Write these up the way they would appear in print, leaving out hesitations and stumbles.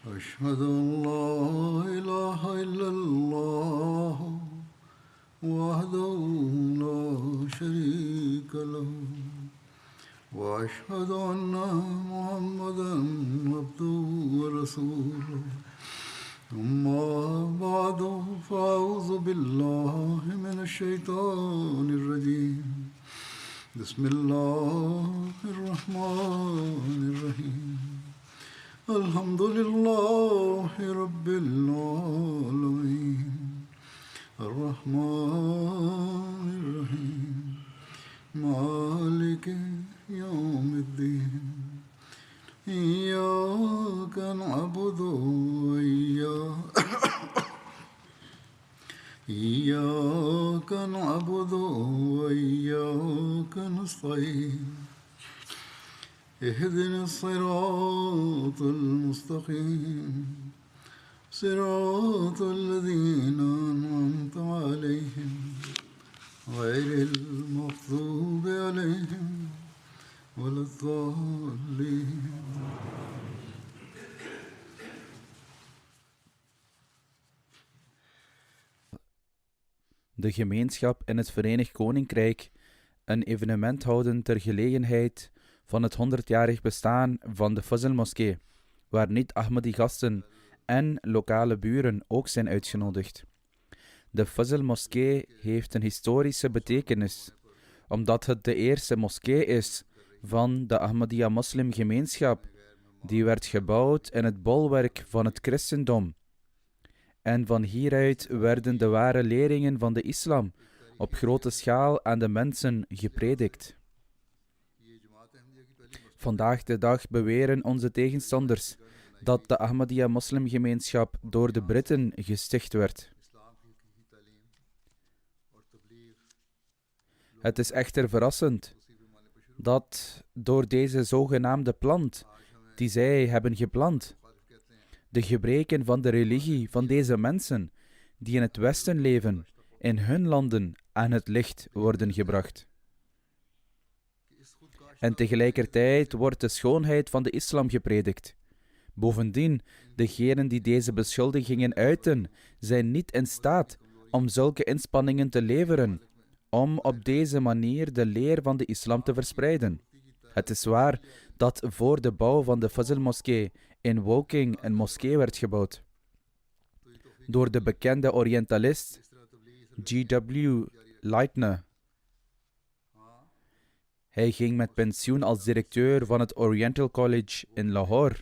أشهد أن لا إله إلا الله وحده لا شريك له وأشهد أن محمدا عبده ورسوله أما بعد فأعوذ بالله من الشيطان الرجيم بسم الله الرحمن الرحيم الحمد لله رب العالمين الرحمن الرحيم مالك يوم الدين إياك نعبد إياك نعبد وإياك نستعين اهدنا الصراط المستقيم صراط الذين أنعمت عليهم غير المغضوب عليهم ولا الضالين. De gemeenschap in het Verenigd Koninkrijk een evenement houden ter gelegenheid van het 100-jarig bestaan van de Fazl-moskee, waar niet-Ahmadi-gasten en lokale buren ook zijn uitgenodigd. De Fazl-moskee heeft een historische betekenis, omdat het de eerste moskee is van de Ahmadiyya-moslimgemeenschap, die werd gebouwd in het bolwerk van het christendom. En van hieruit werden de ware leringen van de islam op grote schaal aan de mensen gepredikt. Vandaag de dag beweren onze tegenstanders dat de Ahmadiyya-moslimgemeenschap door de Britten gesticht werd. Het is echter verrassend dat door deze zogenaamde plant, die zij hebben geplant, de gebreken van de religie van deze mensen, die in het Westen leven, in hun landen aan het licht worden gebracht. En tegelijkertijd wordt de schoonheid van de islam gepredikt. Bovendien, degenen die deze beschuldigingen uiten, zijn niet in staat om zulke inspanningen te leveren, om op deze manier de leer van de islam te verspreiden. Het is waar dat voor de bouw van de Fazl-moskee in Woking een moskee werd gebouwd. Door de bekende Orientalist G.W. Lightner. Hij ging met pensioen als directeur van het Oriental College in Lahore,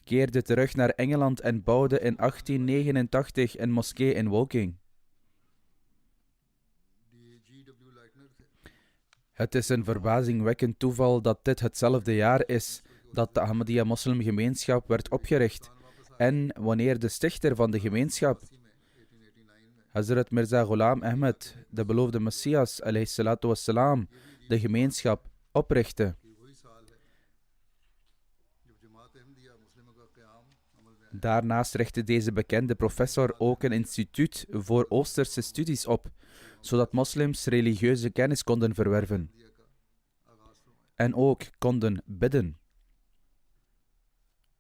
keerde terug naar Engeland en bouwde in 1889 een moskee in Woking. Het is een verbazingwekkend toeval dat dit hetzelfde jaar is dat de Ahmadiyya-moslimgemeenschap werd opgericht en wanneer de stichter van de gemeenschap, Hazrat Mirza Ghulam Ahmed, de beloofde Messias, alayhi salatu wassalam, de gemeenschap oprichtte. Daarnaast richtte deze bekende professor ook een instituut voor Oosterse studies op, zodat moslims religieuze kennis konden verwerven en ook konden bidden.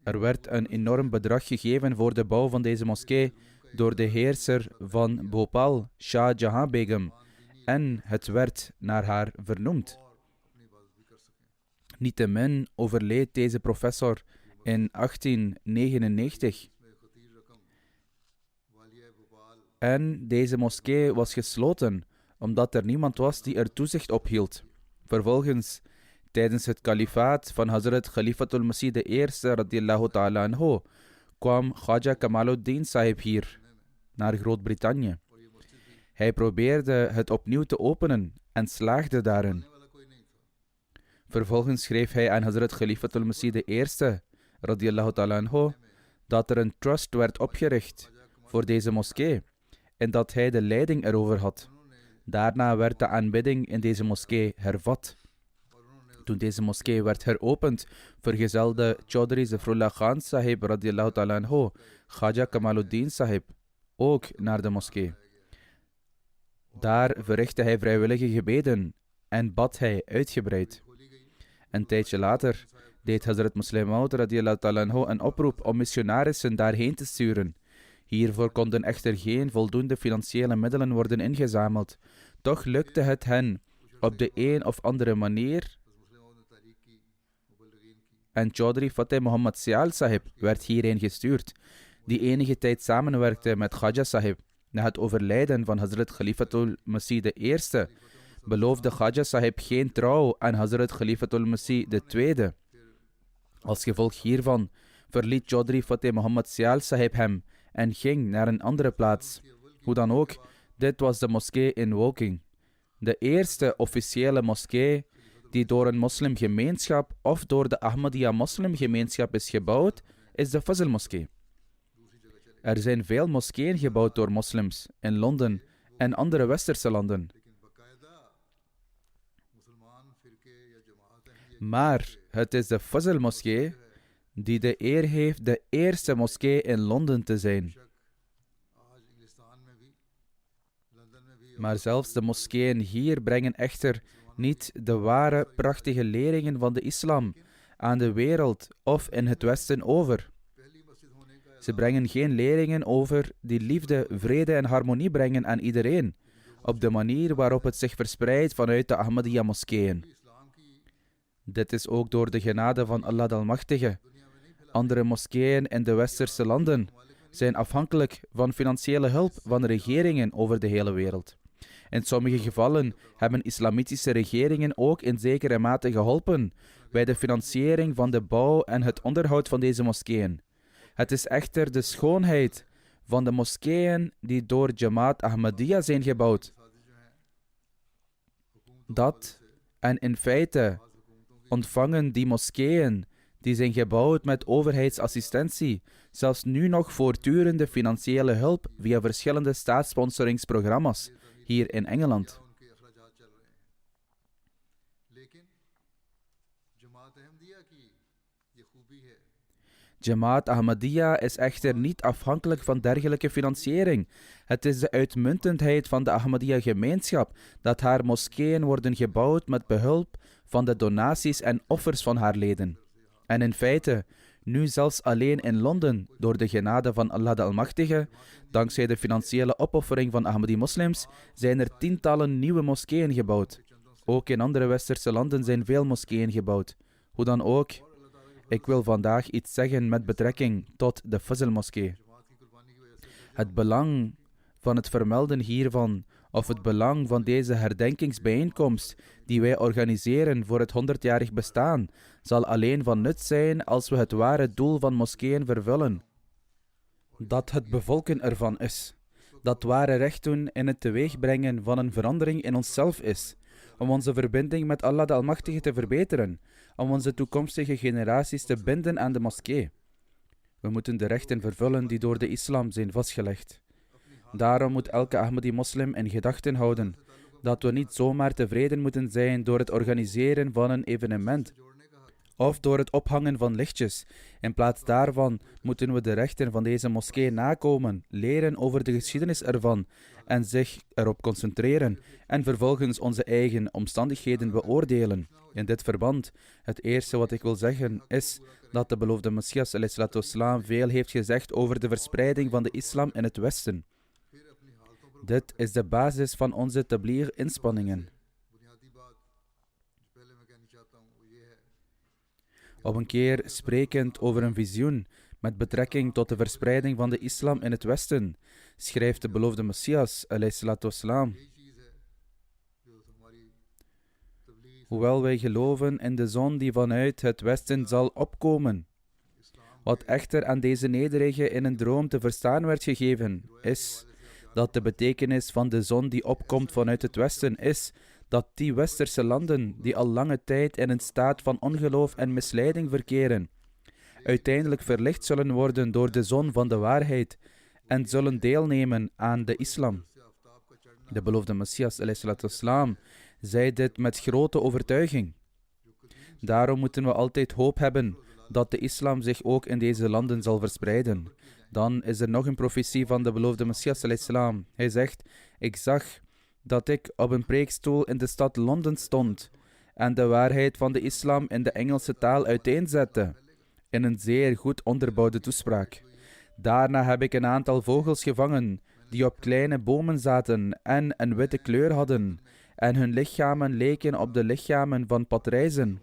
Er werd een enorm bedrag gegeven voor de bouw van deze moskee door de heerser van Bhopal, Shah Jahan Begum, en het werd naar haar vernoemd. Niettemin overleed deze professor in 1899. En deze moskee was gesloten, omdat er niemand was die er toezicht op hield. Vervolgens, tijdens het kalifaat van Hazrat Khalifatul Masih I radiyallahu ta'ala anhu, kwam Khaja Kamaluddin Sahib hier, naar Groot-Brittannië. Hij probeerde het opnieuw te openen en slaagde daarin. Vervolgens schreef hij aan Hazrat Khalifatul Masih I radiyallahu ta'ala anhu, dat er een trust werd opgericht voor deze moskee en dat hij de leiding erover had. Daarna werd de aanbidding in deze moskee hervat. Toen deze moskee werd heropend, vergezelde Chaudhry Zafrullah Khan Sahib radiyallahu ta'ala anhu, Khaja Kamaluddin Sahib, ook naar de moskee. Daar verrichtte hij vrijwillige gebeden en bad hij uitgebreid. Een tijdje later deed Hazrat Muslim Maud radiyallahu ta'ala anhu een oproep om missionarissen daarheen te sturen. Hiervoor konden echter geen voldoende financiële middelen worden ingezameld. Toch lukte het hen op de een of andere manier en Chaudhry Fateh Muhammad Sial Sahib werd hierheen gestuurd, die enige tijd samenwerkte met Khaja Sahib. Na het overlijden van Hazrat Khalifatul Masih I beloofde Khaja Sahib geen trouw aan Hazrat Khalifatul Masih II. Als gevolg hiervan verliet Chaudhry Fateh Muhammad Sial Sahib hem en ging naar een andere plaats. Hoe dan ook, dit was de moskee in Woking. De eerste officiële moskee die door een moslimgemeenschap of door de Ahmadiyya moslimgemeenschap is gebouwd, is de Fazl moskee. Er zijn veel moskeeën gebouwd door moslims in Londen en andere westerse landen. Maar het is de Fazl moskee die de eer heeft de eerste moskee in Londen te zijn. Maar zelfs de moskeeën hier brengen echter niet de ware, prachtige leringen van de islam aan de wereld of in het Westen over. Ze brengen geen leringen over die liefde, vrede en harmonie brengen aan iedereen, op de manier waarop het zich verspreidt vanuit de Ahmadiyya moskeeën. Dit is ook door de genade van Allah de Almachtige. Andere moskeeën in de westerse landen zijn afhankelijk van financiële hulp van regeringen over de hele wereld. In sommige gevallen hebben islamitische regeringen ook in zekere mate geholpen bij de financiering van de bouw en het onderhoud van deze moskeeën. Het is echter de schoonheid van de moskeeën die door Jamaat Ahmadiyya zijn gebouwd. En in feite ontvangen die moskeeën die zijn gebouwd met overheidsassistentie zelfs nu nog voortdurende financiële hulp via verschillende staatssponsoringsprogramma's hier in Engeland. Jamaat Ahmadiyya is echter niet afhankelijk van dergelijke financiering. Het is de uitmuntendheid van de Ahmadiyya-gemeenschap dat haar moskeeën worden gebouwd met behulp van de donaties en offers van haar leden. En in feite, nu zelfs alleen in Londen, door de genade van Allah de Almachtige, dankzij de financiële opoffering van Ahmadi-moslims, zijn er tientallen nieuwe moskeeën gebouwd. Ook in andere westerse landen zijn veel moskeeën gebouwd. Hoe dan ook, ik wil vandaag iets zeggen met betrekking tot de Fazl moskee. Het belang van het vermelden hiervan, of het belang van deze herdenkingsbijeenkomst die wij organiseren voor het 100-jarig bestaan, zal alleen van nut zijn als we het ware doel van moskeeën vervullen. Dat het bevolken ervan is. Dat ware recht doen in het teweegbrengen van een verandering in onszelf is. Om onze verbinding met Allah de Almachtige te verbeteren. Om onze toekomstige generaties te binden aan de moskee. We moeten de rechten vervullen die door de islam zijn vastgelegd. Daarom moet elke Ahmadi-moslim in gedachten houden dat we niet zomaar tevreden moeten zijn door het organiseren van een evenement of door het ophangen van lichtjes. In plaats daarvan moeten we de rechten van deze moskee nakomen, leren over de geschiedenis ervan en zich erop concentreren en vervolgens onze eigen omstandigheden beoordelen. In dit verband, het eerste wat ik wil zeggen is dat de beloofde Messias ﷺ veel heeft gezegd over de verspreiding van de islam in het Westen. Dit is de basis van onze tabligh-inspanningen. Op een keer sprekend over een visioen met betrekking tot de verspreiding van de islam in het Westen, schrijft de beloofde Messias ﷺ: hoewel wij geloven in de zon die vanuit het Westen zal opkomen, wat echter aan deze nederige in een droom te verstaan werd gegeven, is dat de betekenis van de zon die opkomt vanuit het Westen is dat die westerse landen, die al lange tijd in een staat van ongeloof en misleiding verkeren, uiteindelijk verlicht zullen worden door de zon van de waarheid en zullen deelnemen aan de islam. De beloofde Messias ﷺ zei dit met grote overtuiging. Daarom moeten we altijd hoop hebben dat de islam zich ook in deze landen zal verspreiden. Dan is er nog een profetie van de beloofde Messias ﷺ. Hij zegt: ik zag dat ik op een preekstoel in de stad Londen stond en de waarheid van de islam in de Engelse taal uiteenzette, in een zeer goed onderbouwde toespraak. Daarna heb ik een aantal vogels gevangen, die op kleine bomen zaten en een witte kleur hadden, en hun lichamen leken op de lichamen van patrijzen.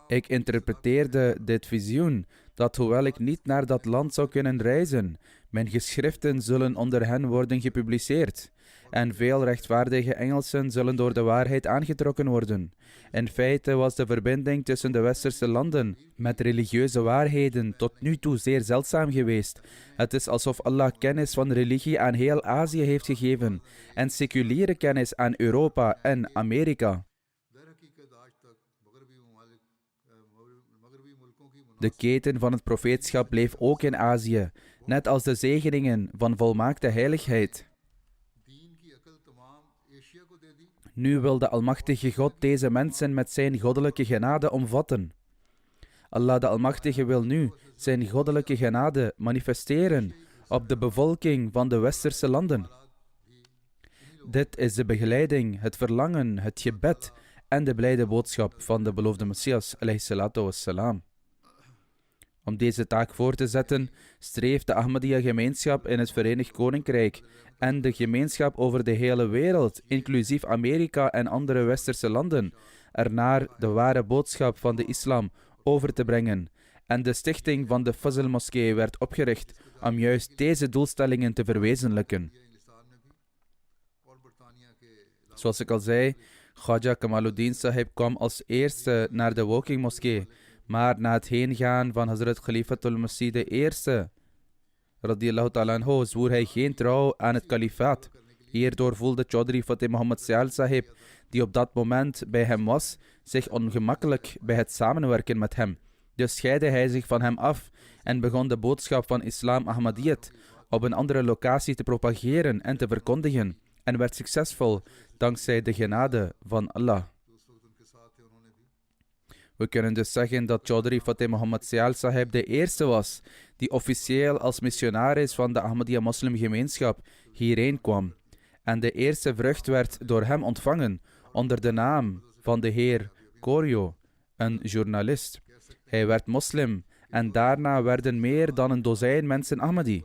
Ik interpreteerde dit visioen, dat hoewel ik niet naar dat land zou kunnen reizen, mijn geschriften zullen onder hen worden gepubliceerd, en veel rechtvaardige Engelsen zullen door de waarheid aangetrokken worden. In feite was de verbinding tussen de westerse landen met religieuze waarheden tot nu toe zeer zeldzaam geweest. Het is alsof Allah kennis van religie aan heel Azië heeft gegeven en seculiere kennis aan Europa en Amerika. De keten van het profeetschap bleef ook in Azië, net als de zegeningen van volmaakte heiligheid. Nu wil de Almachtige God deze mensen met zijn goddelijke genade omvatten. Allah de Almachtige wil nu zijn goddelijke genade manifesteren op de bevolking van de westerse landen. Dit is de begeleiding, het verlangen, het gebed en de blijde boodschap van de beloofde Messias, alayhi salatu wassalam. Om deze taak voor te zetten, streeft de Ahmadiyya-gemeenschap in het Verenigd Koninkrijk en de gemeenschap over de hele wereld, inclusief Amerika en andere westerse landen, ernaar de ware boodschap van de islam over te brengen. En de stichting van de Fazl-moskee werd opgericht om juist deze doelstellingen te verwezenlijken. Zoals ik al zei, Khaja Kamaluddin Sahib kwam als eerste naar de Woking moskee, maar na het heengaan van Hazrat Khalifatul Masih de eerste, radiyallahu ta'ala anhu, zwoer hij geen trouw aan het kalifaat. Hierdoor voelde Chaudhry Fateh Muhammad Syal Sahib, die op dat moment bij hem was, zich ongemakkelijk bij het samenwerken met hem. Dus scheidde hij zich van hem af en begon de boodschap van Islam Ahmadiyyat op een andere locatie te propageren en te verkondigen, en werd succesvol dankzij de genade van Allah. We kunnen dus zeggen dat Chaudhry Fateh Muhammad Syal Sahib de eerste was die officieel als missionaris van de Ahmadiyya moslimgemeenschap hierheen kwam. En de eerste vrucht werd door hem ontvangen onder de naam van de heer Koryo, een journalist. Hij werd moslim en daarna werden meer dan een dozijn mensen Ahmadi.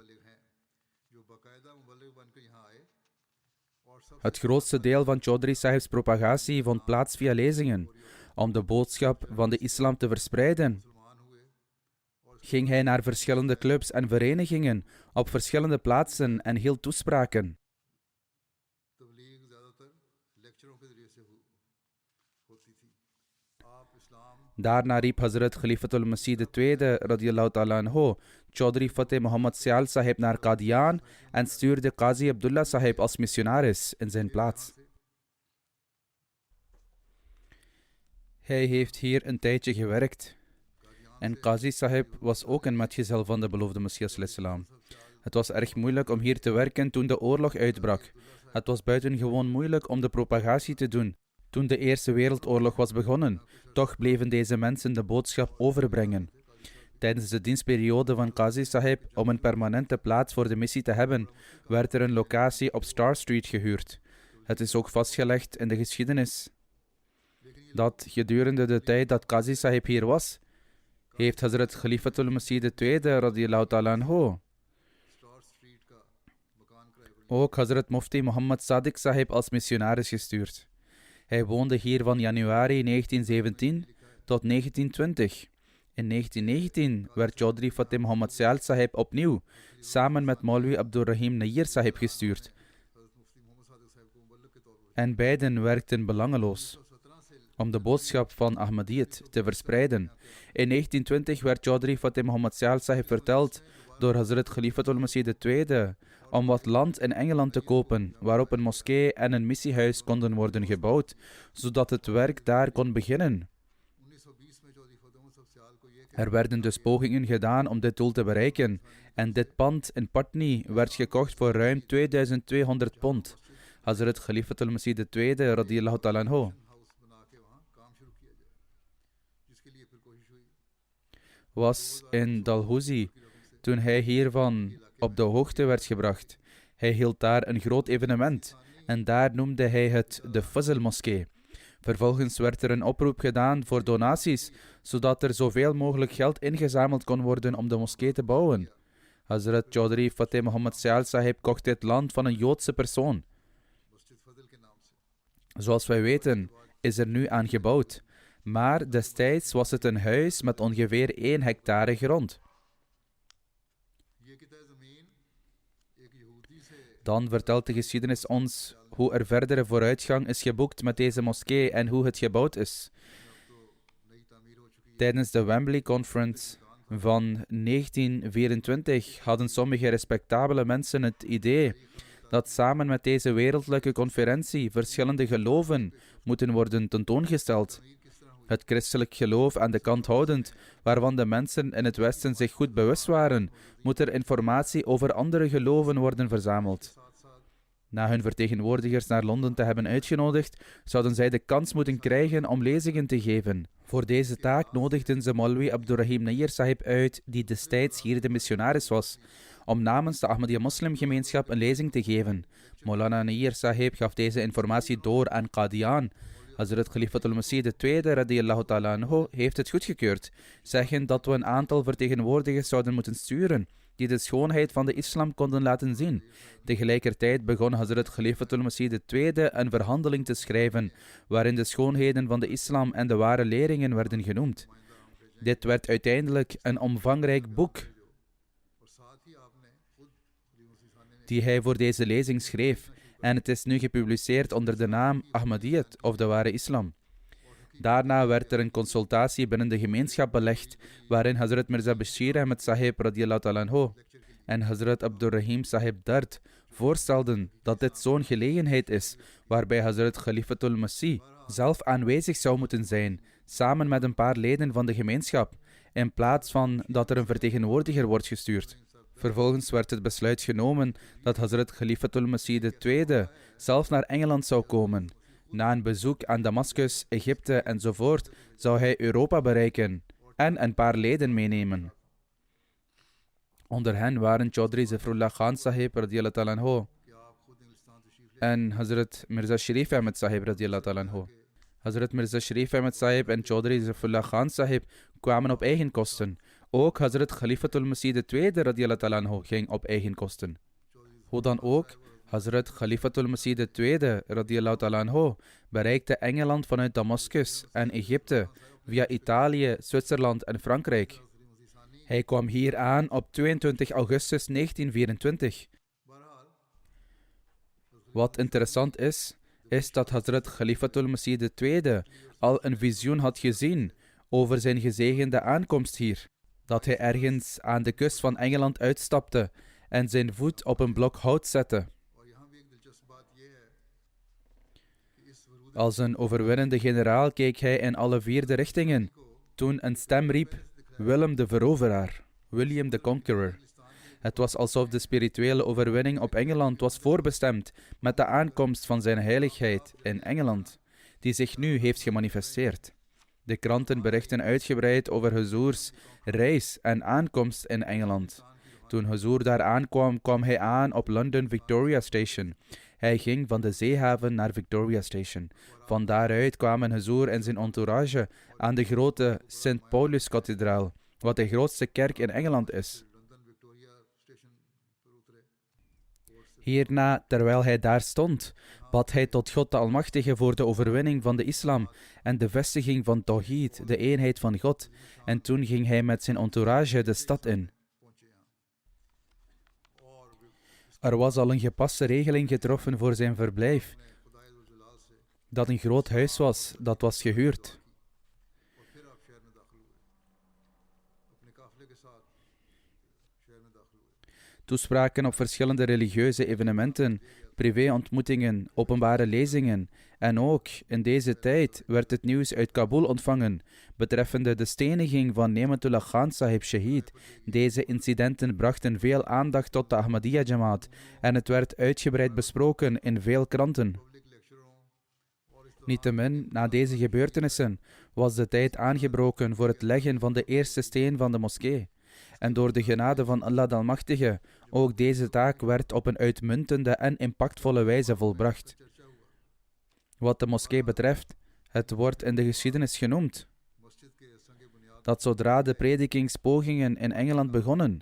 Het grootste deel van Chaudhry Sahib's propagatie vond plaats via lezingen. Om de boodschap van de islam te verspreiden, ging hij naar verschillende clubs en verenigingen op verschillende plaatsen en hield toespraken. Daarna riep Hazrat Khalifatul Masih II, radiyallahu ta'ala anhu, Chaudhry Fateh Muhammad Syal Sahib naar Qadian en stuurde Qazi Abdullah Sahib als missionaris in zijn plaats. Hij heeft hier een tijdje gewerkt. En Qazi Sahib was ook een metgezel van de beloofde Messias ﷺ. Het was erg moeilijk om hier te werken toen de oorlog uitbrak. Het was buitengewoon moeilijk om de propagatie te doen toen de Eerste Wereldoorlog was begonnen. Toch bleven deze mensen de boodschap overbrengen. Tijdens de dienstperiode van Qazi Sahib, om een permanente plaats voor de missie te hebben, werd er een locatie op Star Street gehuurd. Het is ook vastgelegd in de geschiedenis dat gedurende de tijd dat Qazi Sahib hier was, heeft Hazrat Khalifatul Masih II, radiyallahu ta'ala anhu, ook Hazrat Mufti Muhammad Sadiq Sahib als missionaris gestuurd. Hij woonde hier van januari 1917 tot 1920. In 1919 werd Chaudhry Fateh Muhammad Syal Sahib opnieuw samen met Maulwi Abdurrahim Nayyir Sahib gestuurd. En beiden werkten belangeloos om de boodschap van Ahmadiyyat te verspreiden. In 1920 werd Chaudhry Fateh Muhammad Syal Sahib verteld door Hazrat Khalifatul Masih II om wat land in Engeland te kopen, waarop een moskee en een missiehuis konden worden gebouwd, zodat het werk daar kon beginnen. Er werden dus pogingen gedaan om dit doel te bereiken, en dit pand in Putney werd gekocht voor ruim 2200 pond. Hazrat Khalifatul Masih II, radiyallahu ta'ala anhu, was in Dalhousie toen hij hiervan op de hoogte werd gebracht. Hij hield daar een groot evenement en daar noemde hij het de Fazl-moskee. Vervolgens werd er een oproep gedaan voor donaties, zodat er zoveel mogelijk geld ingezameld kon worden om de moskee te bouwen. Hazrat Chaudhry Fateh Muhammad Syal Sahib kocht dit land van een Joodse persoon. Zoals wij weten, is er nu aan gebouwd. Maar destijds was het een huis met ongeveer 1 hectare grond. Dan vertelt de geschiedenis ons hoe er verdere vooruitgang is geboekt met deze moskee en hoe het gebouwd is. Tijdens de Wembley Conference van 1924 hadden sommige respectabele mensen het idee dat samen met deze wereldlijke conferentie verschillende geloven moeten worden tentoongesteld. Het christelijk geloof aan de kant houdend, waarvan de mensen in het Westen zich goed bewust waren, moet er informatie over andere geloven worden verzameld. Na hun vertegenwoordigers naar Londen te hebben uitgenodigd, zouden zij de kans moeten krijgen om lezingen te geven. Voor deze taak nodigden ze Maulwi Abdurrahim Nayyir Sahib uit, die destijds hier de missionaris was, om namens de Ahmadiyya moslimgemeenschap een lezing te geven. Maulana Nayyir Sahib gaf deze informatie door aan Qadian. Hazrat Khalifatul Masih II radiyallahu ta'ala anhu heeft het goedgekeurd, zeggend dat we een aantal vertegenwoordigers zouden moeten sturen, die de schoonheid van de islam konden laten zien. Tegelijkertijd begon Hazrat Khalifatul Masih II een verhandeling te schrijven, waarin de schoonheden van de islam en de ware leringen werden genoemd. Dit werd uiteindelijk een omvangrijk boek, die hij voor deze lezing schreef, en het is nu gepubliceerd onder de naam Ahmadiyyat, of de ware islam. Daarna werd er een consultatie binnen de gemeenschap belegd, waarin Hazrat Mirza Bashir Ahmed Sahib radiyallahu ta'ala anhu en Hazrat Abdurrahim Sahib Dard voorstelden dat dit zo'n gelegenheid is, waarbij Hazrat Khalifatul Masih zelf aanwezig zou moeten zijn, samen met een paar leden van de gemeenschap, in plaats van dat er een vertegenwoordiger wordt gestuurd. Vervolgens werd het besluit genomen dat Hazrat Khalifatul Masih II zelf naar Engeland zou komen. Na een bezoek aan Damascus, Egypte enzovoort zou hij Europa bereiken en een paar leden meenemen. Onder hen waren Chaudhry Zafrullah Khan Sahib radiyallahu ta'ala anhu en Hazrat Mirza Sharif Ahmed Sahib radiyallahu ta'ala anhu. Hazrat Mirza Sharif Ahmed Sahib en Chaudhry Zafrullah Khan Sahib kwamen op eigen kosten. Ook Hazrat Khalifatul Masih II radiyallahu ta'ala anhu ging op eigen kosten. Hoe dan ook, Hazrat Khalifatul Masih II radiyallahu ta'ala anhu bereikte Engeland vanuit Damascus en Egypte via Italië, Zwitserland en Frankrijk. Hij kwam hier aan op 22 augustus 1924. Wat interessant is dat Hazrat Khalifatul Masih II al een visioen had gezien over zijn gezegende aankomst hier. Dat hij ergens aan de kust van Engeland uitstapte en zijn voet op een blok hout zette. Als een overwinnende generaal keek hij in alle 4 richtingen, toen een stem riep: Willem de Veroveraar, William the Conqueror. Het was alsof de spirituele overwinning op Engeland was voorbestemd met de aankomst van zijn heiligheid in Engeland, die zich nu heeft gemanifesteerd. De kranten berichten uitgebreid over Huzoors reis en aankomst in Engeland. Toen Huzoor daar aankwam, kwam hij aan op London Victoria Station. Hij ging van de zeehaven naar Victoria Station. Van daaruit kwamen Huzoor en zijn entourage aan de grote St. Paulus-kathedraal, wat de grootste kerk in Engeland is. Hierna, terwijl hij daar stond, bad hij tot God de Almachtige voor de overwinning van de islam en de vestiging van Tawhid, de eenheid van God. En toen ging hij met zijn entourage de stad in. Er was al een gepaste regeling getroffen voor zijn verblijf, dat een groot huis was, dat was gehuurd. Toespraken op verschillende religieuze evenementen, privéontmoetingen, openbare lezingen. En ook in deze tijd werd het nieuws uit Kabul ontvangen betreffende de steniging van Nematullah Khan Sahib Shahid. Deze incidenten brachten veel aandacht tot de Ahmadiyya Jamaat en het werd uitgebreid besproken in veel kranten. Niettemin, na deze gebeurtenissen was de tijd aangebroken voor het leggen van de eerste steen van de moskee. en door de genade van Allah de Almachtige ook deze taak werd op een uitmuntende en impactvolle wijze volbracht. Wat de moskee betreft, het wordt in de geschiedenis genoemd dat zodra de predikingspogingen in Engeland begonnen,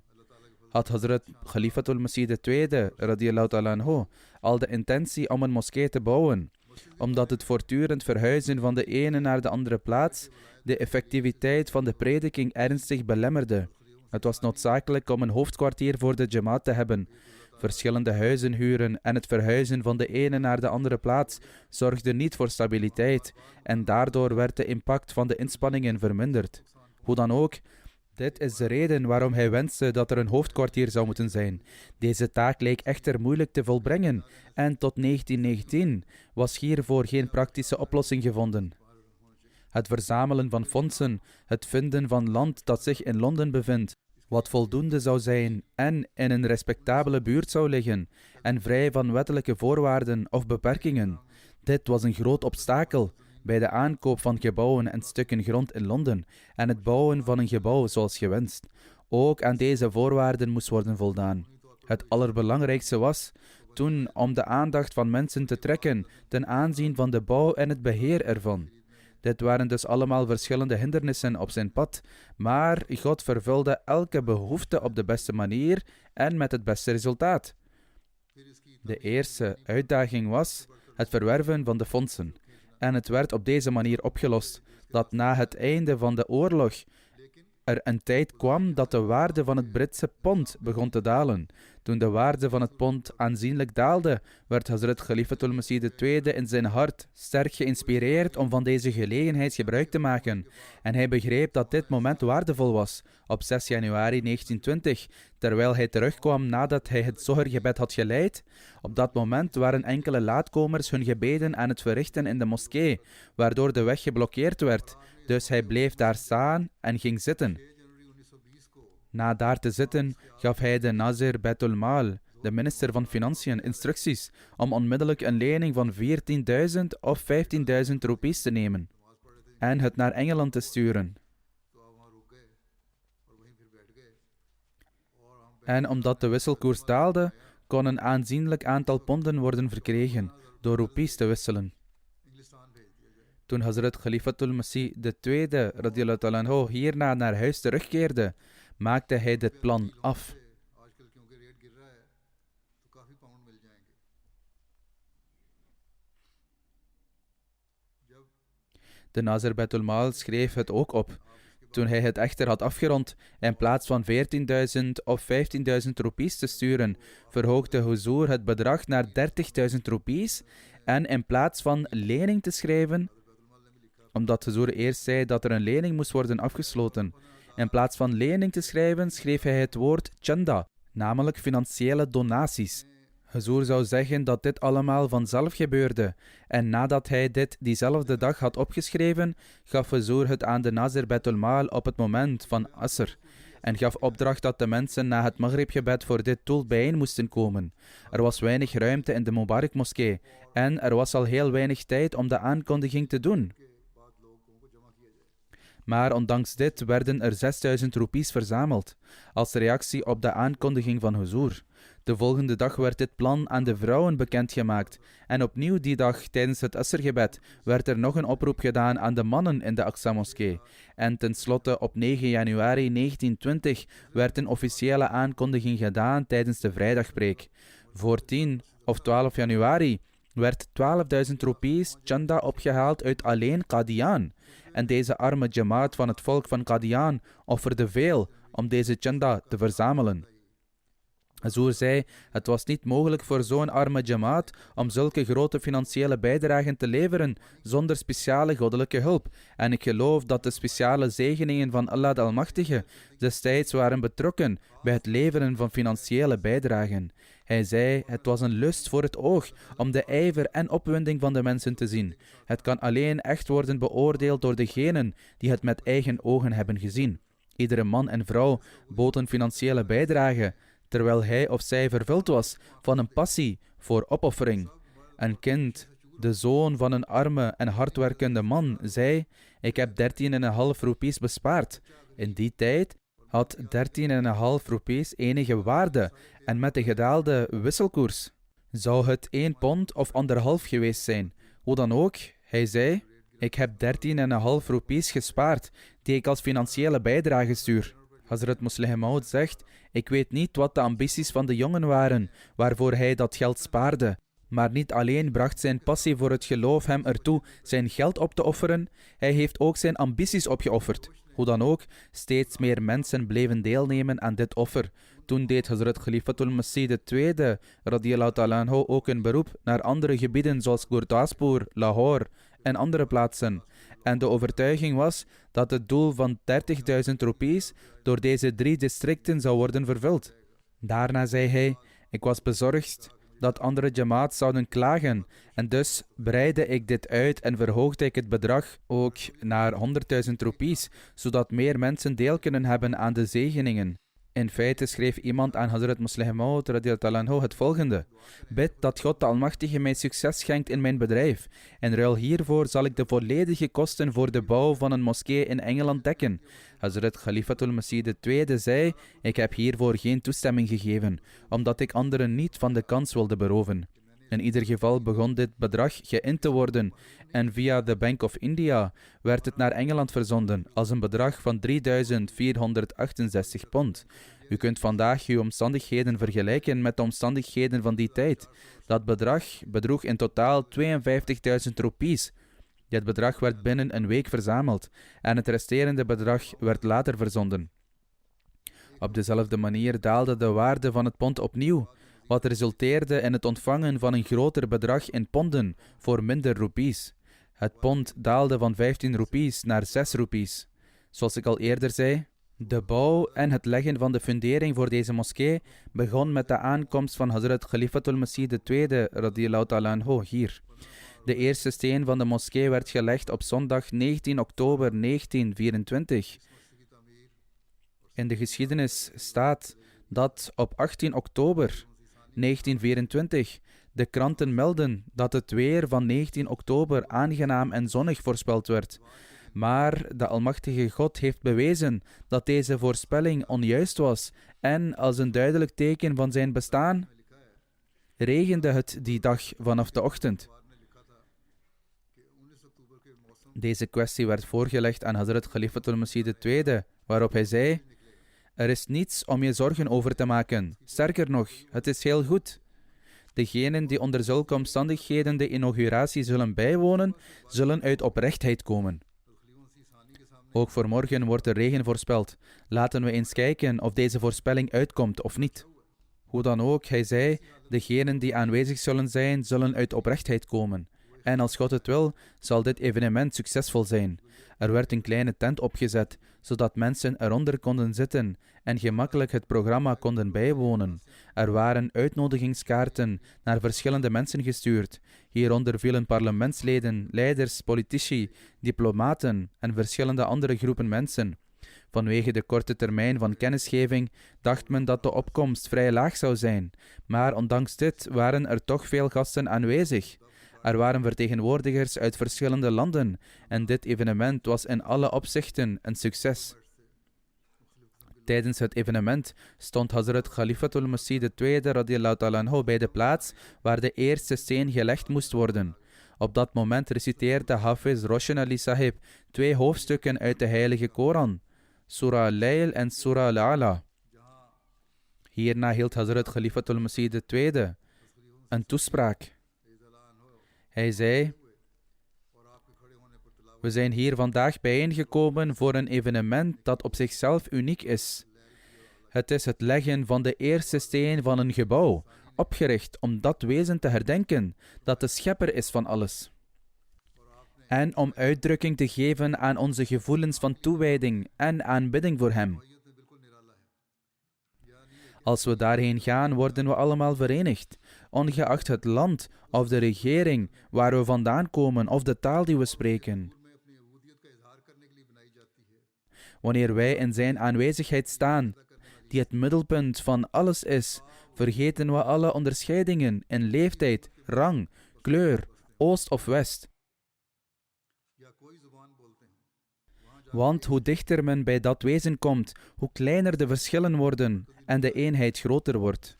had Hazrat Khalifatul Masih II, radiyallahu ta'ala anhu, al de intentie om een moskee te bouwen, omdat het voortdurend verhuizen van de ene naar de andere plaats de effectiviteit van de prediking ernstig belemmerde. Het was noodzakelijk om een hoofdkwartier voor de Jamaat te hebben. Verschillende huizen huren en het verhuizen van de ene naar de andere plaats zorgde niet voor stabiliteit en daardoor werd de impact van de inspanningen verminderd. Hoe dan ook, dit is de reden waarom hij wenste dat er een hoofdkwartier zou moeten zijn. Deze taak leek echter moeilijk te volbrengen en tot 1919 was hiervoor geen praktische oplossing gevonden. Het verzamelen van fondsen, het vinden van land dat zich in Londen bevindt, wat voldoende zou zijn en in een respectabele buurt zou liggen en vrij van wettelijke voorwaarden of beperkingen. Dit was een groot obstakel bij de aankoop van gebouwen en stukken grond in Londen en het bouwen van een gebouw zoals gewenst. Ook aan deze voorwaarden moest worden voldaan. Het allerbelangrijkste was toen om de aandacht van mensen te trekken ten aanzien van de bouw en het beheer ervan. Dit waren dus allemaal verschillende hindernissen op zijn pad, maar God vervulde elke behoefte op de beste manier en met het beste resultaat. De eerste uitdaging was het verwerven van de fondsen. En het werd op deze manier opgelost, dat na het einde van de oorlog er een tijd kwam dat de waarde van het Britse pond begon te dalen. Toen de waarde van het pond aanzienlijk daalde, werd Hazrat Khalifatul Masih II in zijn hart sterk geïnspireerd om van deze gelegenheid gebruik te maken. En hij begreep dat dit moment waardevol was. Op 6 januari 1920, terwijl hij terugkwam nadat hij het Zohar-gebed had geleid, op dat moment waren enkele laatkomers hun gebeden aan het verrichten in de moskee, waardoor de weg geblokkeerd werd. Dus hij bleef daar staan en ging zitten. Na daar te zitten, gaf hij de Nazir Baitul Mal, de minister van Financiën, instructies om onmiddellijk een lening van 14.000 of 15.000 roepies te nemen en het naar Engeland te sturen. En omdat de wisselkoers daalde, kon een aanzienlijk aantal ponden worden verkregen door roepies te wisselen. Toen Hazrat Khalifatul Masih II, radiyallahu ta'ala anhu, hierna naar huis terugkeerde, maakte hij dit plan af. De Nazir Baitul Mal schreef het ook op. Toen hij het echter had afgerond, in plaats van 14.000 of 15.000 roepies te sturen, verhoogde Huzoor het bedrag naar 30.000 roepies en in plaats van lening te schrijven, omdat Huzoor eerst zei dat er een lening moest worden afgesloten, in plaats van lening te schrijven, schreef hij het woord chanda, namelijk financiële donaties. Huzoor zou zeggen dat dit allemaal vanzelf gebeurde. En nadat hij dit diezelfde dag had opgeschreven, gaf Huzoor het aan de Nazir Baitul Mal op het moment van Asr. En gaf opdracht dat de mensen na het Maghribgebed voor dit doel bijeen moesten komen. Er was weinig ruimte in de Mubarak moskee en er was al heel weinig tijd om de aankondiging te doen. Maar ondanks dit werden er 6.000 roepies verzameld, als reactie op de aankondiging van Huzoor. De volgende dag werd dit plan aan de vrouwen bekendgemaakt. En opnieuw die dag, tijdens het Asrgebed, werd er nog een oproep gedaan aan de mannen in de Aqsa-moskee. En tenslotte op 9 januari 1920 werd een officiële aankondiging gedaan tijdens de vrijdagpreek. Voor 10 of 12 januari werd 12.000 roepies chanda opgehaald uit alleen Qadian. En deze arme jamaat van het volk van Qadian offerde veel om deze chanda te verzamelen. Huzoor zei, het was niet mogelijk voor zo'n arme jamaat om zulke grote financiële bijdragen te leveren zonder speciale goddelijke hulp. En ik geloof dat de speciale zegeningen van Allah de Almachtige destijds waren betrokken bij het leveren van financiële bijdragen. Hij zei, het was een lust voor het oog om de ijver en opwinding van de mensen te zien. Het kan alleen echt worden beoordeeld door degenen die het met eigen ogen hebben gezien. Iedere man en vrouw bood een financiële bijdrage, terwijl hij of zij vervuld was van een passie voor opoffering. Een kind, de zoon van een arme en hardwerkende man, zei, ik heb 13,5 roepies bespaard. In die tijd had 13,5 roepies enige waarde en met de gedaalde wisselkoers zou het 1 pond of 1,5 geweest zijn. Hoe dan ook, hij zei, ik heb 13,5 roepies gespaard die ik als financiële bijdrage stuur. Hazrat Musleh Maud zegt, ik weet niet wat de ambities van de jongen waren, waarvoor hij dat geld spaarde. Maar niet alleen bracht zijn passie voor het geloof hem ertoe zijn geld op te offeren, hij heeft ook zijn ambities opgeofferd. Hoe dan ook, steeds meer mensen bleven deelnemen aan dit offer. Toen deed Hazrat Khalifatul Masih II, radiyallahu ta'ala anhu, ook een beroep naar andere gebieden zoals Gurdaspur, Lahore en andere plaatsen. En de overtuiging was dat het doel van 30.000 roepies door deze 3 districten zou worden vervuld. Daarna zei hij, ik was bezorgd dat andere jamaats zouden klagen en dus breidde ik dit uit en verhoogde ik het bedrag ook naar 100.000 roepies, zodat meer mensen deel kunnen hebben aan de zegeningen. In feite schreef iemand aan Hazrat Musleh Maud radiyallahu anhu het volgende: bid dat God de Almachtige mij succes schenkt in mijn bedrijf. In ruil hiervoor zal ik de volledige kosten voor de bouw van een moskee in Engeland dekken. Hazrat Khalifatul Masih II zei, ik heb hiervoor geen toestemming gegeven, omdat ik anderen niet van de kans wilde beroven. In ieder geval begon dit bedrag geïnd te worden en via de Bank of India werd het naar Engeland verzonden als een bedrag van 3.468 pond. U kunt vandaag uw omstandigheden vergelijken met de omstandigheden van die tijd. Dat bedrag bedroeg in totaal 52.000 roepies. Dit bedrag werd binnen een week verzameld en het resterende bedrag werd later verzonden. Op dezelfde manier daalde de waarde van het pond opnieuw, wat resulteerde in het ontvangen van een groter bedrag in ponden voor minder roepies. Het pond daalde van 15 roepies naar 6 roepies. Zoals ik al eerder zei, de bouw en het leggen van de fundering voor deze moskee begon met de aankomst van Hazrat Khalifatul Masih II radiyallahu ta'ala anhu hier. De eerste steen van de moskee werd gelegd op zondag 19 oktober 1924. In de geschiedenis staat dat op 18 oktober 1924 de kranten melden dat het weer van 19 oktober aangenaam en zonnig voorspeld werd. Maar de Almachtige God heeft bewezen dat deze voorspelling onjuist was en als een duidelijk teken van zijn bestaan regende het die dag vanaf de ochtend. Deze kwestie werd voorgelegd aan Hazrat Khalifatul Masih II, waarop hij zei, er is niets om je zorgen over te maken. Sterker nog, het is heel goed. Degenen die onder zulke omstandigheden de inauguratie zullen bijwonen, zullen uit oprechtheid komen. Ook voor morgen wordt er regen voorspeld. Laten we eens kijken of deze voorspelling uitkomt of niet. Hoe dan ook, hij zei, degenen die aanwezig zullen zijn, zullen uit oprechtheid komen. En als God het wil, zal dit evenement succesvol zijn. Er werd een kleine tent opgezet, zodat mensen eronder konden zitten en gemakkelijk het programma konden bijwonen. Er waren uitnodigingskaarten naar verschillende mensen gestuurd. Hieronder vielen parlementsleden, leiders, politici, diplomaten en verschillende andere groepen mensen. Vanwege de korte termijn van kennisgeving dacht men dat de opkomst vrij laag zou zijn, maar ondanks dit waren er toch veel gasten aanwezig. Er waren vertegenwoordigers uit verschillende landen en dit evenement was in alle opzichten een succes. Tijdens het evenement stond Hazrat Khalifatul Masih II radiyallahu ta'ala anhu bij de plaats waar de eerste steen gelegd moest worden. Op dat moment reciteerde Hafiz Roshan Ali Sahib 2 hoofdstukken uit de Heilige Koran, Surah Al-Layl en Surah Al-Ala. Hierna hield Hazrat Khalifatul Masih II een toespraak. Hij zei, we zijn hier vandaag bijeengekomen voor een evenement dat op zichzelf uniek is. Het is het leggen van de eerste steen van een gebouw, opgericht om dat wezen te herdenken dat de schepper is van alles. En om uitdrukking te geven aan onze gevoelens van toewijding en aanbidding voor hem. Als we daarheen gaan, worden we allemaal verenigd, ongeacht het land of de regering waar we vandaan komen of de taal die we spreken. Wanneer wij in zijn aanwezigheid staan, die het middelpunt van alles is, vergeten we alle onderscheidingen in leeftijd, rang, kleur, oost of west. Want hoe dichter men bij dat wezen komt, hoe kleiner de verschillen worden en de eenheid groter wordt.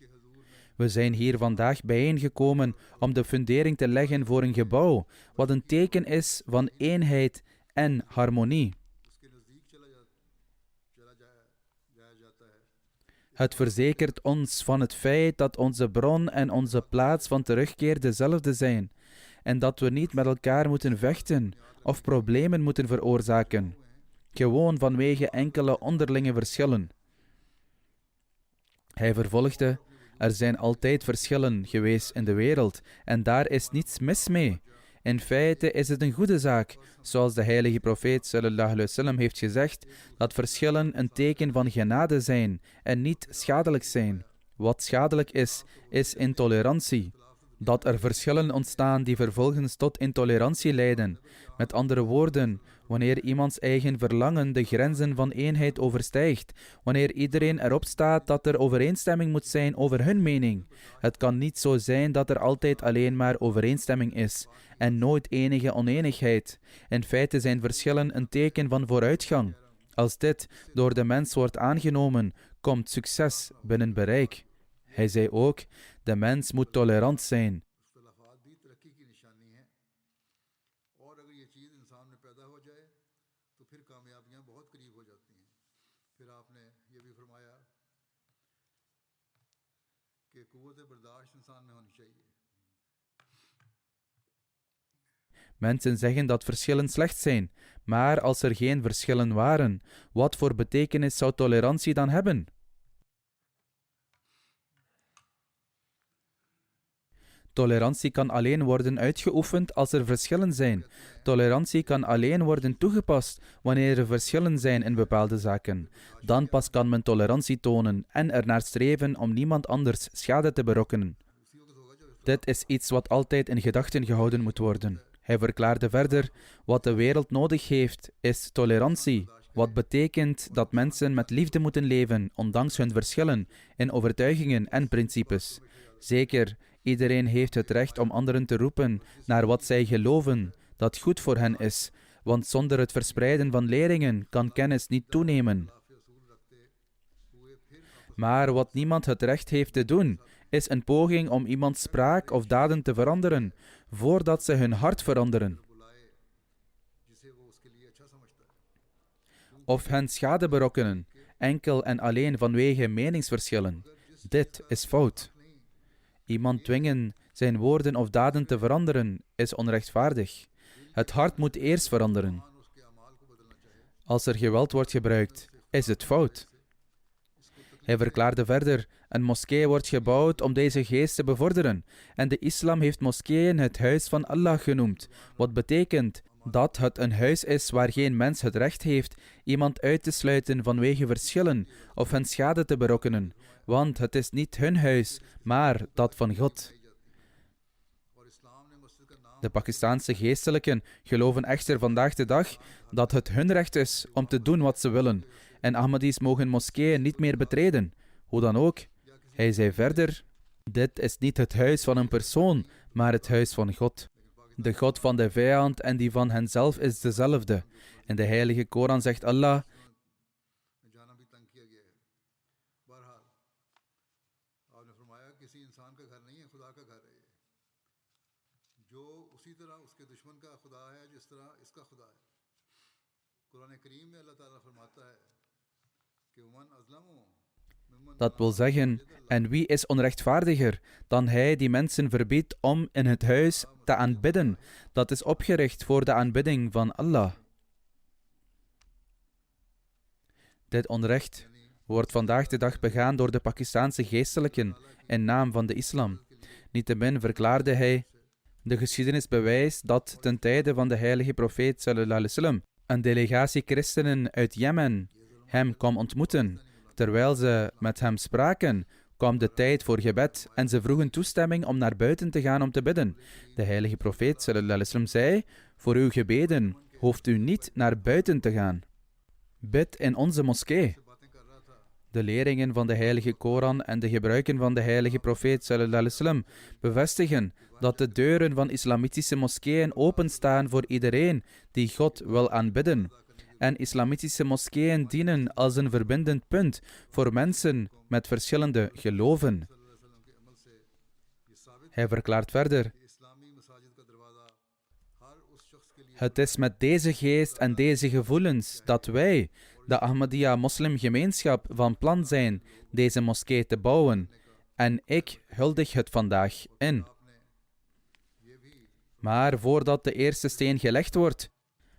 We zijn hier vandaag bijeengekomen om de fundering te leggen voor een gebouw, wat een teken is van eenheid en harmonie. Het verzekert ons van het feit dat onze bron en onze plaats van terugkeer dezelfde zijn en dat we niet met elkaar moeten vechten of problemen moeten veroorzaken, gewoon vanwege enkele onderlinge verschillen. Hij vervolgde: er zijn altijd verschillen geweest in de wereld en daar is niets mis mee. In feite is het een goede zaak, zoals de heilige profeet sallallahu alaihi wasallam heeft gezegd, dat verschillen een teken van genade zijn en niet schadelijk zijn. Wat schadelijk is, is intolerantie. Dat er verschillen ontstaan die vervolgens tot intolerantie leiden. Met andere woorden, wanneer iemands eigen verlangen de grenzen van eenheid overstijgt, wanneer iedereen erop staat dat er overeenstemming moet zijn over hun mening. Het kan niet zo zijn dat er altijd alleen maar overeenstemming is en nooit enige oneenigheid. In feite zijn verschillen een teken van vooruitgang. Als dit door de mens wordt aangenomen, komt succes binnen bereik. Hij zei ook: de mens moet tolerant zijn. Mensen zeggen dat verschillen slecht zijn, maar als er geen verschillen waren, wat voor betekenis zou tolerantie dan hebben? Tolerantie kan alleen worden uitgeoefend als er verschillen zijn. Tolerantie kan alleen worden toegepast wanneer er verschillen zijn in bepaalde zaken. Dan pas kan men tolerantie tonen en ernaar streven om niemand anders schade te berokkenen. Dit is iets wat altijd in gedachten gehouden moet worden. Hij verklaarde verder: wat de wereld nodig heeft, is tolerantie. Wat betekent dat mensen met liefde moeten leven, ondanks hun verschillen in overtuigingen en principes. Zeker, iedereen heeft het recht om anderen te roepen naar wat zij geloven dat goed voor hen is, want zonder het verspreiden van leringen kan kennis niet toenemen. Maar wat niemand het recht heeft te doen, is een poging om iemands spraak of daden te veranderen, voordat ze hun hart veranderen. Of hen schade berokkenen, enkel en alleen vanwege meningsverschillen. Dit is fout. Iemand dwingen zijn woorden of daden te veranderen is onrechtvaardig. Het hart moet eerst veranderen. Als er geweld wordt gebruikt, is het fout. Hij verklaarde verder: een moskee wordt gebouwd om deze geest te bevorderen. En de islam heeft moskeeën het huis van Allah genoemd, wat betekent dat het een huis is waar geen mens het recht heeft iemand uit te sluiten vanwege verschillen of hen schade te berokkenen, want het is niet hun huis, maar dat van God. De Pakistaanse geestelijken geloven echter vandaag de dag dat het hun recht is om te doen wat ze willen, en Ahmadis mogen moskeeën niet meer betreden. Hoe dan ook, hij zei verder: dit is niet het huis van een persoon, maar het huis van God. De God van de vijand en die van henzelf is dezelfde. In de heilige Koran zegt Allah: dat wil zeggen, en wie is onrechtvaardiger dan hij die mensen verbiedt om in het huis te aanbidden, dat is opgericht voor de aanbidding van Allah. Dit onrecht wordt vandaag de dag begaan door de Pakistaanse geestelijken in naam van de islam. Niettemin verklaarde hij: de geschiedenis bewijst dat ten tijde van de heilige profeet sallallahu alaihi wasallam een delegatie christenen uit Jemen hem kwam ontmoeten. Terwijl ze met hem spraken, kwam de tijd voor gebed en ze vroegen toestemming om naar buiten te gaan om te bidden. De heilige profeet sallallahu alaihi wasallam zei: voor uw gebeden hoeft u niet naar buiten te gaan. Bid in onze moskee. De leringen van de heilige Koran en de gebruiken van de heilige profeet sallallahu alaihi wasallam bevestigen dat de deuren van islamitische moskeeën openstaan voor iedereen die God wil aanbidden. en islamitische moskeeën dienen als een verbindend punt voor mensen met verschillende geloven. Hij verklaart verder: het is met deze geest en deze gevoelens dat wij, de Ahmadiyya moslimgemeenschap, van plan zijn deze moskee te bouwen. En ik huldig het vandaag in. Maar voordat de eerste steen gelegd wordt,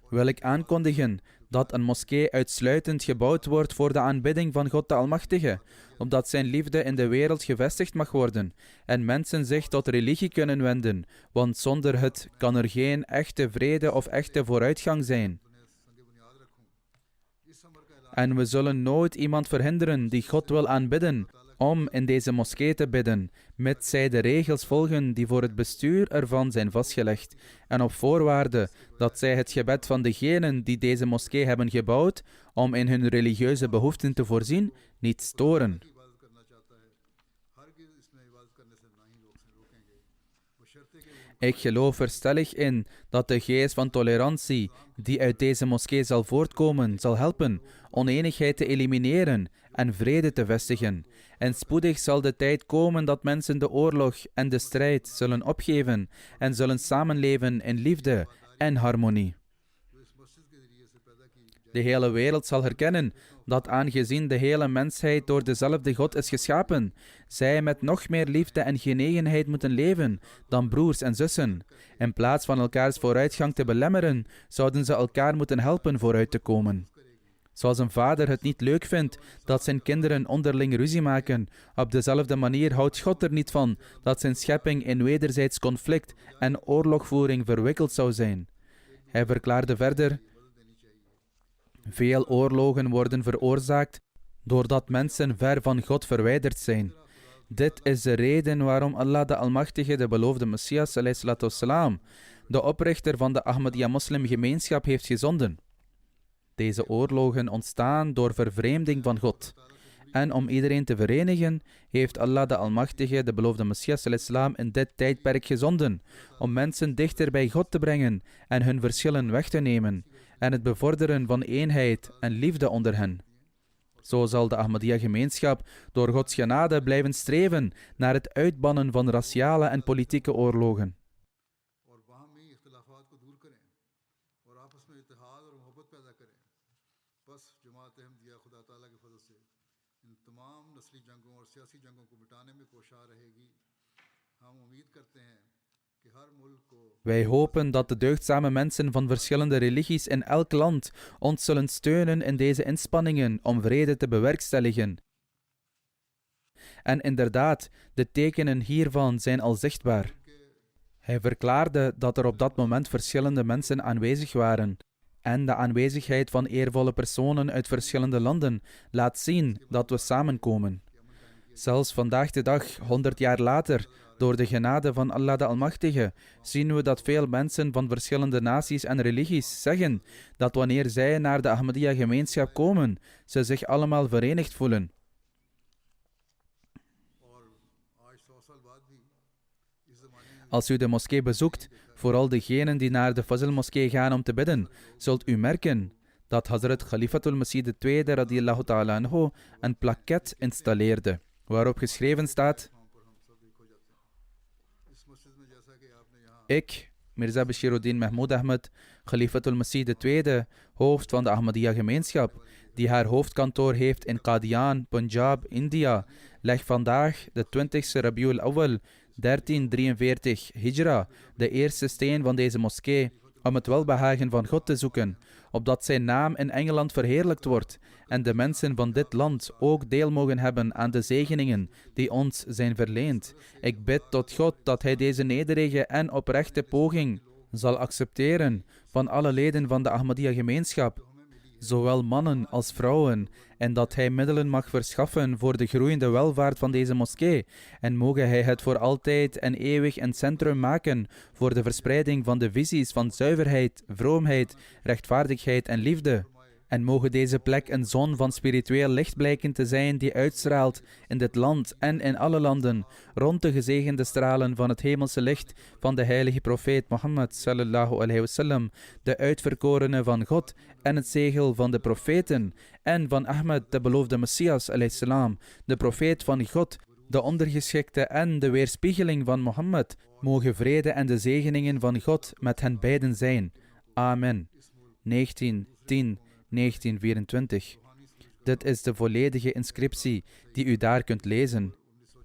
wil ik aankondigen dat een moskee uitsluitend gebouwd wordt voor de aanbidding van God de Almachtige, opdat zijn liefde in de wereld gevestigd mag worden en mensen zich tot religie kunnen wenden, want zonder het kan er geen echte vrede of echte vooruitgang zijn. En we zullen nooit iemand verhinderen die God wil aanbidden, om in deze moskee te bidden, mits zij de regels volgen die voor het bestuur ervan zijn vastgelegd, en op voorwaarde dat zij het gebed van degenen die deze moskee hebben gebouwd, om in hun religieuze behoeften te voorzien, niet storen. Ik geloof er stellig in dat de geest van tolerantie, die uit deze moskee zal voortkomen, zal helpen oneenigheid te elimineren en vrede te vestigen. En spoedig zal de tijd komen dat mensen de oorlog en de strijd zullen opgeven en zullen samenleven in liefde en harmonie. De hele wereld zal herkennen dat aangezien de hele mensheid door dezelfde God is geschapen, zij met nog meer liefde en genegenheid moeten leven dan broers en zussen. In plaats van elkaars vooruitgang te belemmeren, zouden ze elkaar moeten helpen vooruit te komen. Zoals een vader het niet leuk vindt dat zijn kinderen onderling ruzie maken, op dezelfde manier houdt God er niet van dat zijn schepping in wederzijds conflict en oorlogvoering verwikkeld zou zijn. Hij verklaarde verder: veel oorlogen worden veroorzaakt doordat mensen ver van God verwijderd zijn. Dit is de reden waarom Allah de Almachtige de beloofde Messias, ﷺ, de oprichter van de Ahmadiyya moslimgemeenschap, heeft gezonden. Deze oorlogen ontstaan door vervreemding van God. En om iedereen te verenigen, heeft Allah de Almachtige de beloofde Messias ﷺ in dit tijdperk gezonden, om mensen dichter bij God te brengen en hun verschillen weg te nemen, en het bevorderen van eenheid en liefde onder hen. Zo zal de Ahmadiyya-gemeenschap door Gods genade blijven streven naar het uitbannen van raciale en politieke oorlogen. Wij hopen dat de deugdzame mensen van verschillende religies in elk land ons zullen steunen in deze inspanningen om vrede te bewerkstelligen. En inderdaad, de tekenen hiervan zijn al zichtbaar. Hij verklaarde dat er op dat moment verschillende mensen aanwezig waren. En de aanwezigheid van eervolle personen uit verschillende landen laat zien dat we samenkomen. Zelfs vandaag de dag, 100 jaar later, door de genade van Allah de Almachtige, zien we dat veel mensen van verschillende naties en religies zeggen dat wanneer zij naar de Ahmadiyya-gemeenschap komen, ze zich allemaal verenigd voelen. Als u de moskee bezoekt, vooral degenen die naar de Fazl-moskee gaan om te bidden, zult u merken dat Hazrat Khalifatul Masih II radiyallahu ta'ala anhu een plaket installeerde, waarop geschreven staat: ik, Mirza Bashiruddin Mahmoud Ahmed, Khalifatul Masih II, hoofd van de Ahmadiyya-gemeenschap, die haar hoofdkantoor heeft in Qadian, Punjab, India, leg vandaag, de 20e Rabiul Awal, 1343 Hijra, de eerste steen van deze moskee, om het welbehagen van God te zoeken, opdat zijn naam in Engeland verheerlijkt wordt en de mensen van dit land ook deel mogen hebben aan de zegeningen die ons zijn verleend. Ik bid tot God dat Hij deze nederige en oprechte poging zal accepteren van alle leden van de Ahmadiyya-gemeenschap, zowel mannen als vrouwen, en dat Hij middelen mag verschaffen voor de groeiende welvaart van deze moskee, en moge Hij het voor altijd en eeuwig een centrum maken voor de verspreiding van de visies van zuiverheid, vroomheid, rechtvaardigheid en liefde. En mogen deze plek een zon van spiritueel licht blijken te zijn die uitstraalt in dit land en in alle landen, rond de gezegende stralen van het hemelse licht van de heilige profeet Mohammed sallallahu alaihi wasallam, de uitverkorene van God en het zegel van de profeten, en van Ahmed, de beloofde Messias alaihi salam, de profeet van God, de ondergeschikte en de weerspiegeling van Mohammed. Mogen vrede en de zegeningen van God met hen beiden zijn. Amen. 1924. Dit is de volledige inscriptie die u daar kunt lezen.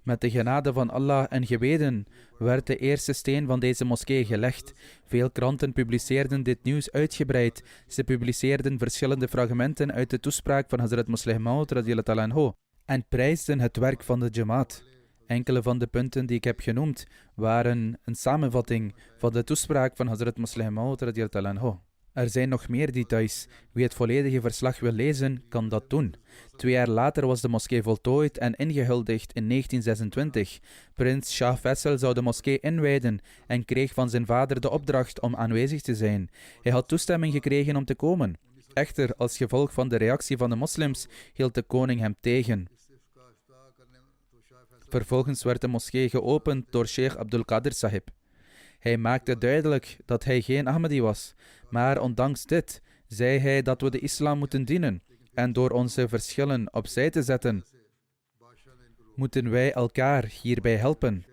Met de genade van Allah en gebeden werd de eerste steen van deze moskee gelegd. Veel kranten publiceerden dit nieuws uitgebreid. Ze publiceerden verschillende fragmenten uit de toespraak van Hazrat Musleh Maud radiyallahu anhu en prijsden het werk van de Jamaat. Enkele van de punten die ik heb genoemd waren een samenvatting van de toespraak van Hazrat Musleh Maud radiyallahu anhu. Er zijn nog meer details. Wie het volledige verslag wil lezen, kan dat doen. 2 jaar later was de moskee voltooid en ingehuldigd in 1926. Prins Shah Faisal zou de moskee inwijden en kreeg van zijn vader de opdracht om aanwezig te zijn. Hij had toestemming gekregen om te komen. Echter, als gevolg van de reactie van de moslims, hield de koning hem tegen. Vervolgens werd de moskee geopend door Sheikh Abdul Qadir Sahib. Hij maakte duidelijk dat hij geen Ahmadi was, maar ondanks dit zei hij dat we de islam moeten dienen en door onze verschillen opzij te zetten, moeten wij elkaar hierbij helpen.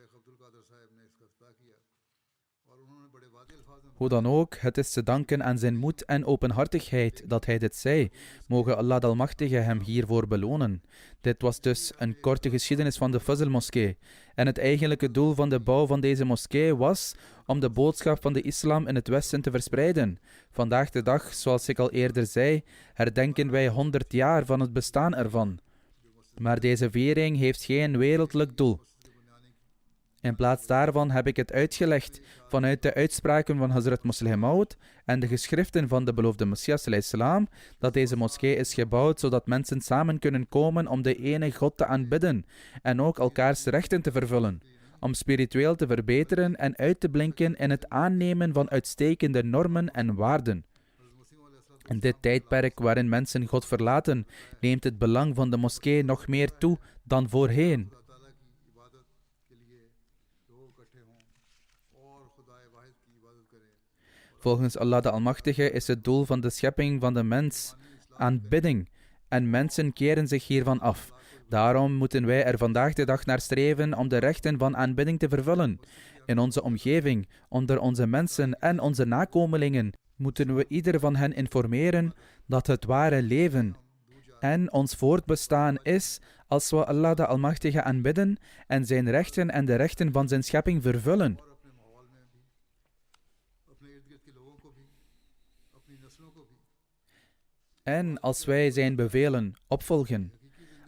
Hoe dan ook, het is te danken aan zijn moed en openhartigheid dat hij dit zei. Mogen Allah de Almachtige hem hiervoor belonen. Dit was dus een korte geschiedenis van de Fazl-moskee. En het eigenlijke doel van de bouw van deze moskee was om de boodschap van de islam in het Westen te verspreiden. Vandaag de dag, zoals ik al eerder zei, herdenken wij 100 jaar van het bestaan ervan. Maar deze viering heeft geen wereldlijk doel. In plaats daarvan heb ik het uitgelegd vanuit de uitspraken van Hazrat Musleh Maud en de geschriften van de beloofde Messias salam, dat deze moskee is gebouwd zodat mensen samen kunnen komen om de ene God te aanbidden en ook elkaars rechten te vervullen, om spiritueel te verbeteren en uit te blinken in het aannemen van uitstekende normen en waarden. In dit tijdperk waarin mensen God verlaten, neemt het belang van de moskee nog meer toe dan voorheen. Volgens Allah de Almachtige is het doel van de schepping van de mens aanbidding en mensen keren zich hiervan af. Daarom moeten wij er vandaag de dag naar streven om de rechten van aanbidding te vervullen. In onze omgeving, onder onze mensen en onze nakomelingen, moeten we ieder van hen informeren dat het ware leven en ons voortbestaan is als we Allah de Almachtige aanbidden en zijn rechten en de rechten van zijn schepping vervullen. En als wij zijn bevelen opvolgen.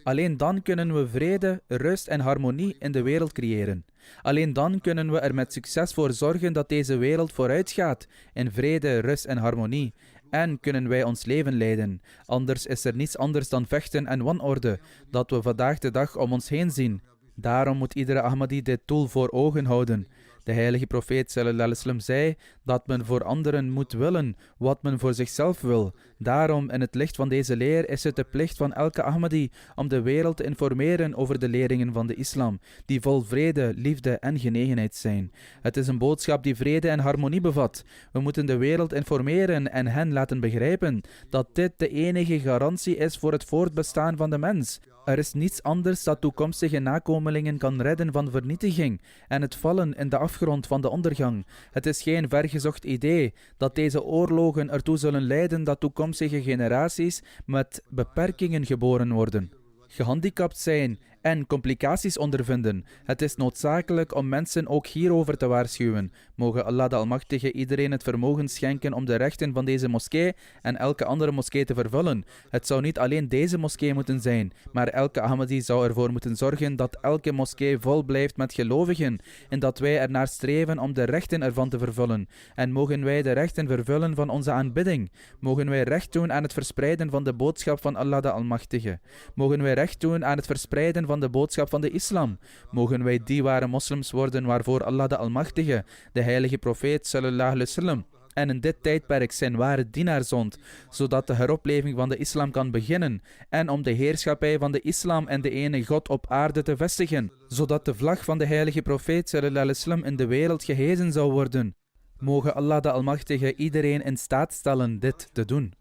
Alleen dan kunnen we vrede, rust en harmonie in de wereld creëren. Alleen dan kunnen we er met succes voor zorgen dat deze wereld vooruit gaat in vrede, rust en harmonie. En kunnen wij ons leven leiden. Anders is er niets anders dan vechten en wanorde, dat we vandaag de dag om ons heen zien. Daarom moet iedere Ahmadi dit doel voor ogen houden. De heilige profeet sallallahu alaihi wasallam zei dat men voor anderen moet willen wat men voor zichzelf wil. Daarom, in het licht van deze leer, is het de plicht van elke Ahmadi om de wereld te informeren over de leringen van de islam, die vol vrede, liefde en genegenheid zijn. Het is een boodschap die vrede en harmonie bevat. We moeten de wereld informeren en hen laten begrijpen dat dit de enige garantie is voor het voortbestaan van de mens. Er is niets anders dat toekomstige nakomelingen kan redden van vernietiging en het vallen in de afgrond van de ondergang. Het is geen vergezocht idee dat deze oorlogen ertoe zullen leiden dat toekomstige generaties met beperkingen geboren worden, gehandicapt zijn en complicaties ondervinden. Het is noodzakelijk om mensen ook hierover te waarschuwen. Mogen Allah de Almachtige iedereen het vermogen schenken om de rechten van deze moskee en elke andere moskee te vervullen. Het zou niet alleen deze moskee moeten zijn, maar elke Ahmadi zou ervoor moeten zorgen dat elke moskee vol blijft met gelovigen en dat wij ernaar streven om de rechten ervan te vervullen. En mogen wij de rechten vervullen van onze aanbidding. Mogen wij recht doen aan het verspreiden van de boodschap van Allah de Almachtige. Mogen wij recht doen aan het verspreiden van de boodschap van de islam. Mogen wij die ware moslims worden waarvoor Allah de Almachtige, de heilige profeet sallallahu alaihi wasallam en in dit tijdperk zijn ware dienaar zond, zodat de heropleving van de islam kan beginnen en om de heerschappij van de islam en de ene God op aarde te vestigen, zodat de vlag van de heilige profeet sallallahu alaihi wasallam in de wereld gehezen zou worden. Mogen Allah de Almachtige iedereen in staat stellen dit te doen.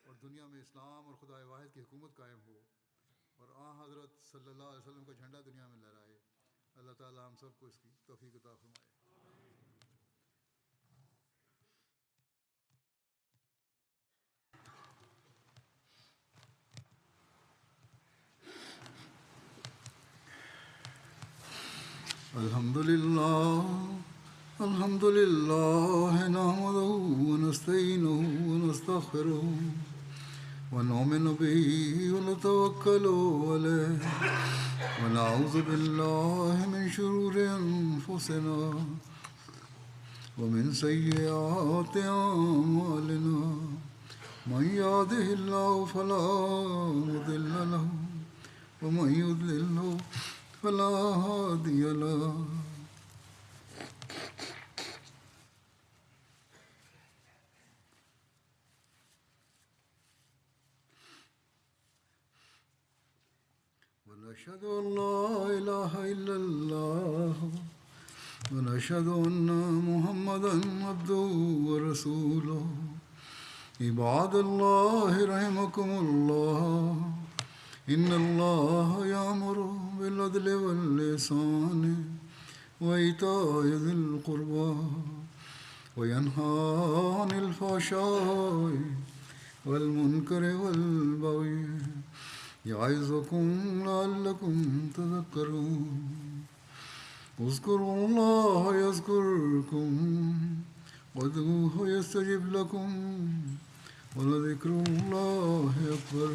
और दुनिया में इस्लाम और खुदा वाहिद की हुकूमत कायम हो और आ हज़रत सल्लल्लाहु अलैहि वसल्लम का झंडा दुनिया में लहराए। अल्लाह ताला हम सबको इसकी तौफीक अता फरमाए। الحمد لله نحمده ونستعينه ونستغفره ونؤمن به ونتوكل عليه ونعوذ بالله من شرور أنفسنا ومن سيئات أعمالنا من يهده الله فلا مضل له ومن يضلل فلا هادي له ونشهد أن لا إله إلا الله ونشهد أن محمدا عبده ورسوله عباد الله رحمكم الله إن الله يأمر بالعدل والإحسان وإيتاء ذي القربى وينهى عن الفحشاء والمنكر والبغي يعظكم لعلكم تذكرون اذكروا الله يذكركم وادعوه يستجب لكم ولذكر الله أكبر